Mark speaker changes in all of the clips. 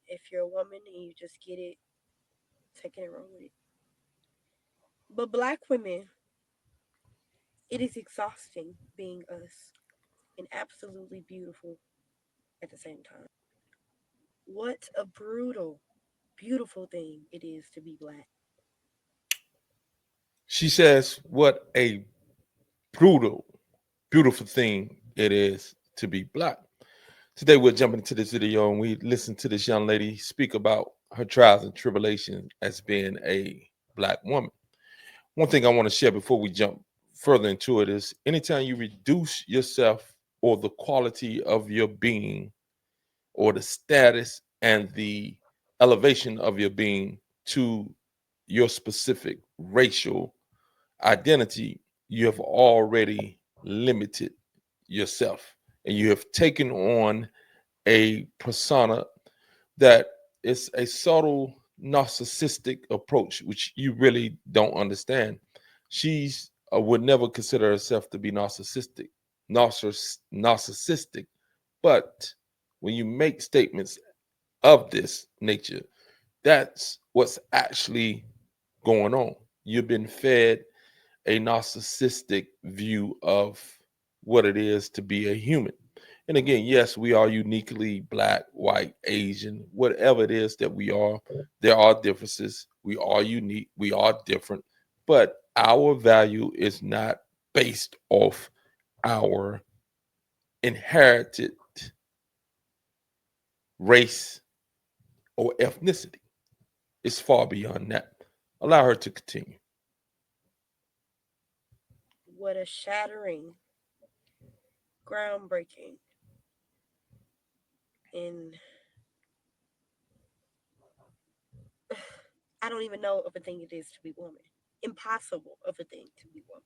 Speaker 1: If you're a woman and you just get it, take it and run with it. But black women, it is exhausting being us and absolutely beautiful at the same time. What a brutal, beautiful thing it is to be black.
Speaker 2: She says, what a brutal, beautiful thing it is to be black. Today we're jumping into this video and we listen to this young lady speak about her trials and tribulations as being a black woman. One thing I want to share before we jump further into it is anytime you reduce yourself or the quality of your being or the status and the elevation of your being to your specific racial identity, you have already limited yourself and you have taken on a persona that is a subtle narcissistic approach, which you really don't understand. She's would never consider herself to be narcissistic, but when you make statements of this nature, that's what's actually going on. You've been fed a narcissistic view of what it is to be a human. And again, yes, we are uniquely black, white, Asian, whatever it is that we are. There are differences. We are unique. We are different. But our value is not based off our inherited race or ethnicity. It's far beyond that. Allow her to continue.
Speaker 1: What a shattering, groundbreaking, and I don't even know of a thing it is to be woman. Impossible of a thing to be woman.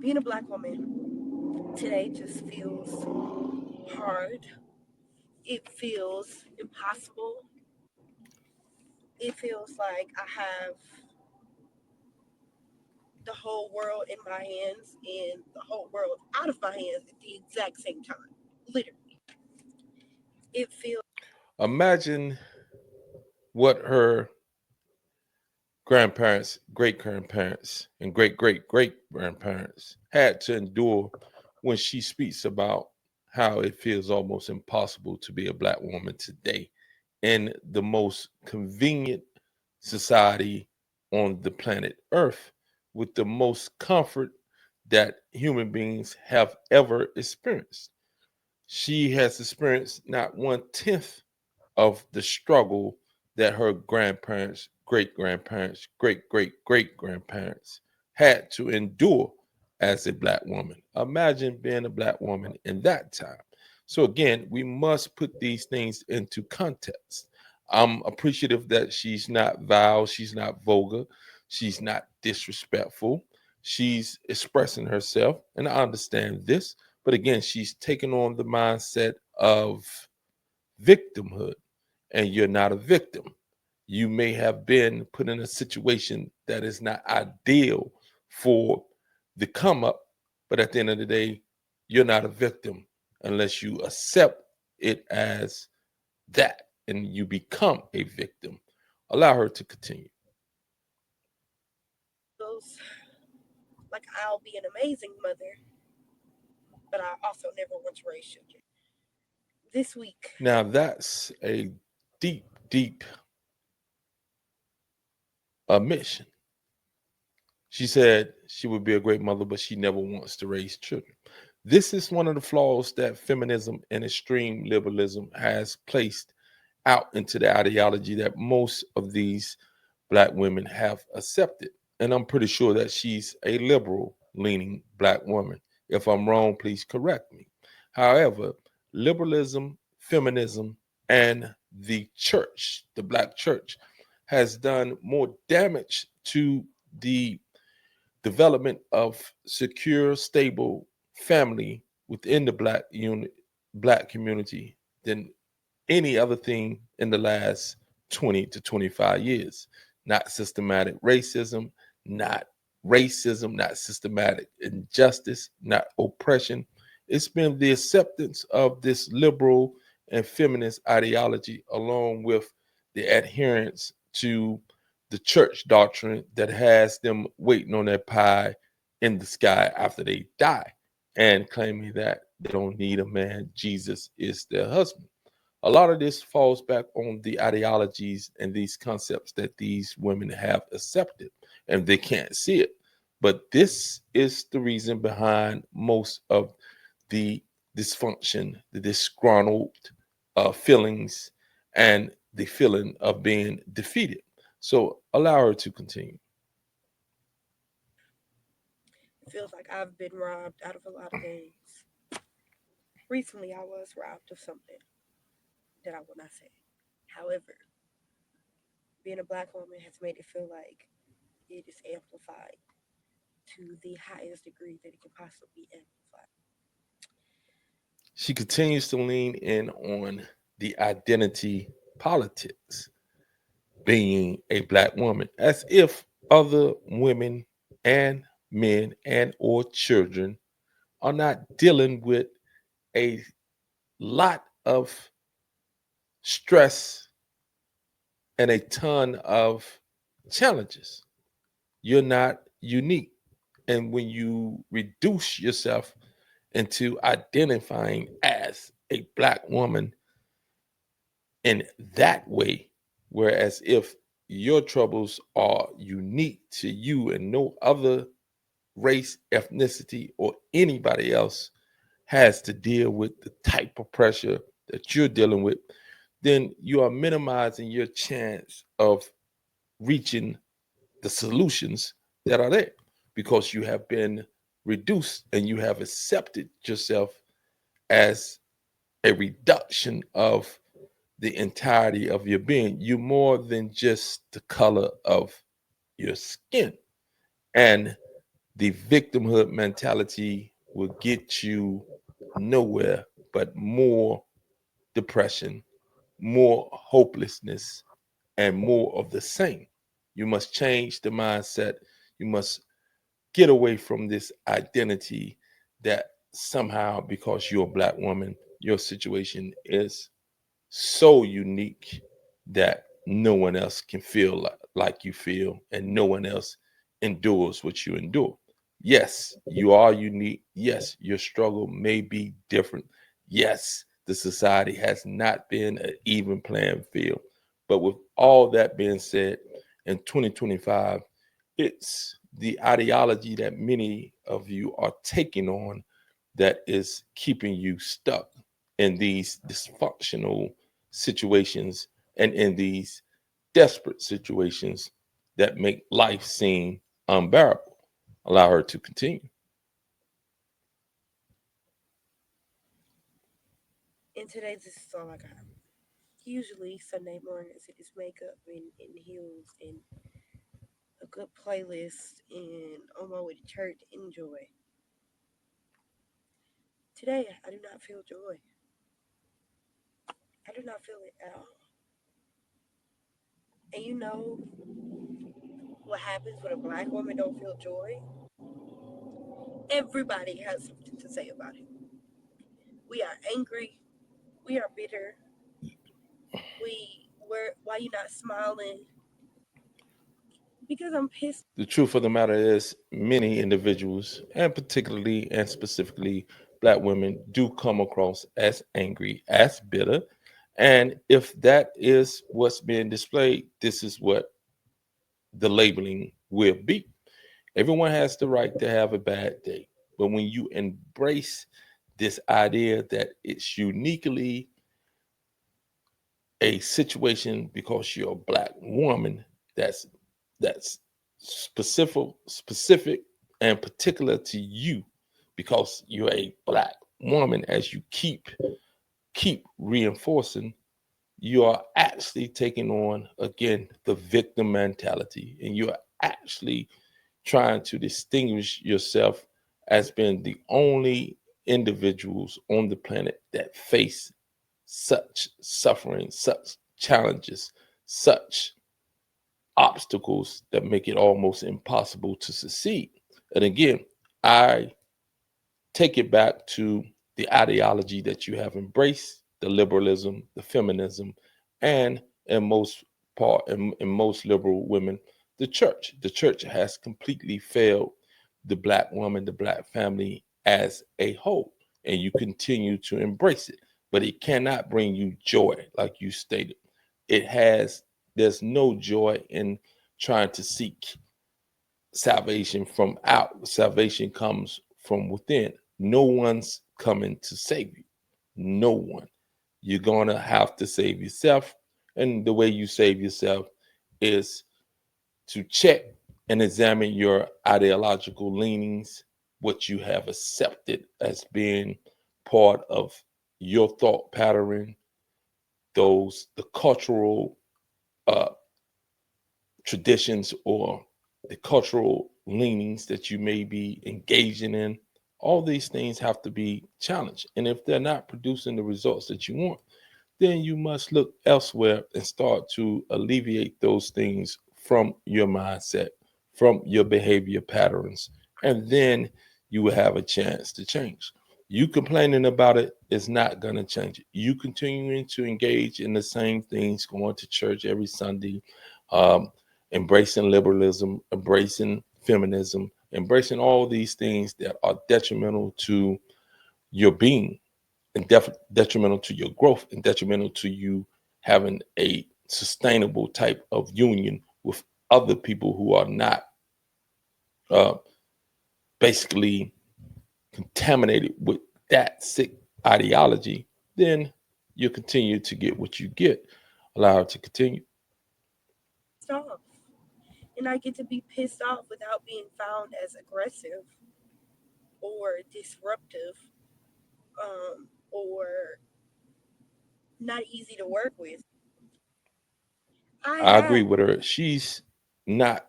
Speaker 1: Being a black woman today just feels hard. It feels impossible. It feels like I have the whole world in my hands and the whole world out of my hands at the exact same time. Literally. It feels
Speaker 2: Imagine what her grandparents, great grandparents, and great great great grandparents had to endure when she speaks about how it feels almost impossible to be a black woman today in the most convenient society on the planet Earth with the most comfort that human beings have ever experienced. She has experienced not 1/10 of the struggle that her grandparents, great grandparents, great great great grandparents had to endure as a black woman. Imagine being a black woman in that time. So, again, we must put these things into context. I'm appreciative that she's not vile, she's not vulgar, she's not disrespectful. She's expressing herself, and I understand this. But again, she's taking on the mindset of victimhood, and you're not a victim. You may have been put in a situation that is not ideal for the come up, but at the end of the day, you're not a victim unless you accept it as that and you become a victim. Allow her to continue.
Speaker 1: like I'll be an amazing mother, but I also never want to raise children. This week,
Speaker 2: Now, that's a deep, deep admission. She said she would be a great mother, but she never wants to raise children. This is one of the flaws that feminism and extreme liberalism has placed out into the ideology that most of these black women have accepted. And I'm pretty sure that she's a liberal leaning black woman. If I'm wrong, please correct me. However, liberalism, feminism, and the church, the black church, has done more damage to the development of secure, stable family within the black community than any other thing in the last 20 to 25 years. Not systematic racism, not systematic injustice, not oppression. It's been the acceptance of this liberal and feminist ideology, along with the adherence to the church doctrine that has them waiting on their pie in the sky after they die and claiming that they don't need a man. Jesus is their husband. A lot of this falls back on the ideologies and these concepts that these women have accepted, and they can't see it. But this is the reason behind most of the dysfunction, the disgruntled feelings, and the feeling of being defeated. So allow her to continue.
Speaker 1: It feels like I've been robbed out of a lot of things. Recently, I was robbed of something that I will not say. However, being a black woman has made it feel like it is amplified to the highest degree that it can possibly be amplified.
Speaker 2: She continues to lean in on the identity politics, being a black woman, as if other women and men and or children are not dealing with a lot of stress and a ton of challenges. You're not unique. And when you reduce yourself into identifying as a black woman in that way, whereas if your troubles are unique to you and no other race, ethnicity, or anybody else has to deal with the type of pressure that you're dealing with, then you are minimizing your chance of reaching the solutions that are there because you have been reduced and you have accepted yourself as a reduction of the entirety of your being. You're more than just the color of your skin. And the victimhood mentality will get you nowhere but more depression, more hopelessness, and more of the same. You must change the mindset. You must get away from this identity that somehow, because you're a black woman, your situation is so unique that no one else can feel like you feel, and no one else endures what you endure. Yes, you are unique. Yes, your struggle may be different. Yes, the society has not been an even playing field. But with all that being said, in 2025, it's the ideology that many of you are taking on that is keeping you stuck in these dysfunctional situations and in these desperate situations that make life seem unbearable. Allow her to continue.
Speaker 1: And today, this is all I got. Usually, Sunday mornings, it is makeup and heels and a good playlist and on my way to church, enjoy. Today, I do not feel joy. I do not feel it at all. And you know what happens when a black woman don't feel joy? Everybody has something to say about it. We are angry. We are bitter. Why you not smiling? Because I'm pissed.
Speaker 2: The truth of the matter is, many individuals, and particularly and specifically black women, do come across as angry, as bitter. And if that is what's being displayed, this is what the labeling will be. Everyone has the right to have a bad day. But when you embrace this idea that it's uniquely a situation because you're a black woman, that's specific and particular to you because you're a black woman, as you keep reinforcing, you are actually taking on again the victim mentality, and you're actually trying to distinguish yourself as being the only individuals on the planet that face such suffering, such challenges, such obstacles that make it almost impossible to succeed. And again, I take it back to the ideology that you have embraced the liberalism, the feminism, and in most in most liberal women, the church. The church has completely failed the black woman, the black family as a whole, and you continue to embrace it. But it cannot bring you joy, like you stated. It has, there's no joy in trying to seek salvation from out. Salvation comes from within. No one's coming to save you. No one. You're going to have to save yourself. And the way you save yourself is to check and examine your ideological leanings, what you have accepted as being part of your thought pattern, those, the cultural uh, traditions or the cultural leanings that you may be engaging in. All these things have to be challenged. And if they're not producing the results that you want, then you must look elsewhere and start to alleviate those things from your mindset, from your behavior patterns, and then you will have a chance to change. You complaining about it is not going to change it. You continuing to engage in the same things, going to church every Sunday, um, embracing liberalism, embracing feminism, embracing all these things that are detrimental to your being and detrimental to your growth and detrimental to you having a sustainable type of union with other people who are not uh, basically contaminated with that sick ideology, then you continue to get what you get. Allow it to continue.
Speaker 1: Pissed off. And I get to be pissed off without being found as aggressive or disruptive, or not easy to work with. I
Speaker 2: I agree
Speaker 1: have
Speaker 2: with her. She's not,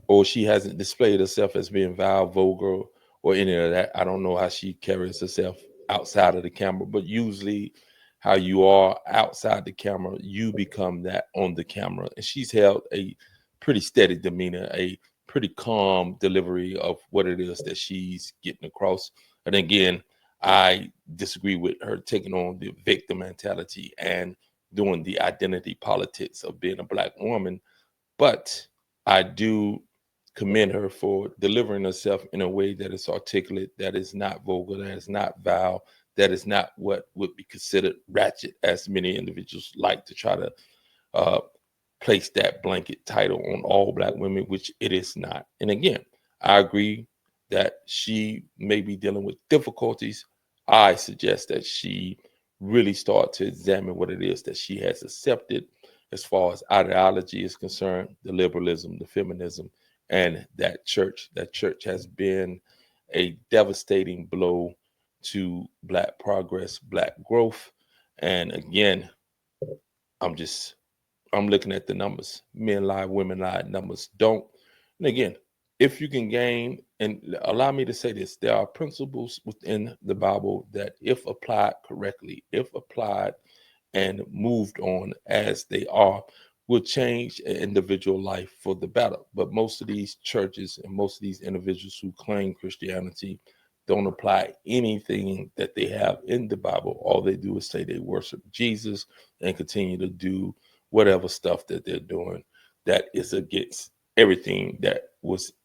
Speaker 2: or she hasn't displayed herself as being vile, vulgar, or any of that. I don't know how she carries herself outside of the camera, but usually how you are outside the camera, you become that on the camera. And she's held a pretty steady demeanor, a pretty calm delivery of what it is that she's getting across. And again, I disagree with her taking on the victim mentality and doing the identity politics of being a black woman, but I do commend her for delivering herself in a way that is articulate, that is not vulgar, that is not vile, that is not what would be considered ratchet, as many individuals like to try to uh, place that blanket title on all black women, which it is not. And again, I agree that she may be dealing with difficulties. I suggest that she really start to examine what it is that she has accepted as far as ideology is concerned, the liberalism, the feminism, and that church. That church has been a devastating blow to black progress, black growth. And again, I'm just I'm looking at the numbers. Men lie, women lie, numbers don't. And again, if you can gain, and allow me to say this, there are principles within the Bible that, if applied correctly, if applied and moved on as they are, will change an individual life for the better. But most of these churches and most of these individuals who claim Christianity don't apply anything that they have in the Bible. All they do is say they worship Jesus and continue to do whatever stuff that they're doing that is against everything that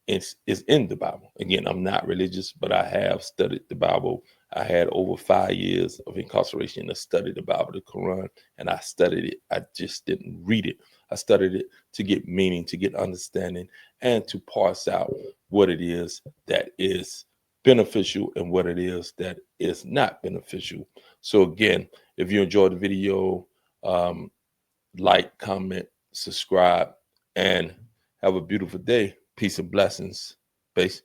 Speaker 2: is in the Bible. Again, I'm not religious, but I have studied the Bible. I had over 5 years of incarceration to study the Bible, the Quran, and I studied it. I just didn't read it. I studied it to get meaning, to get understanding, and to parse out what it is that is beneficial and what it is that is not beneficial. So again, if you enjoyed the video, um, like, comment, subscribe, and have a beautiful day. Peace and blessings. Peace.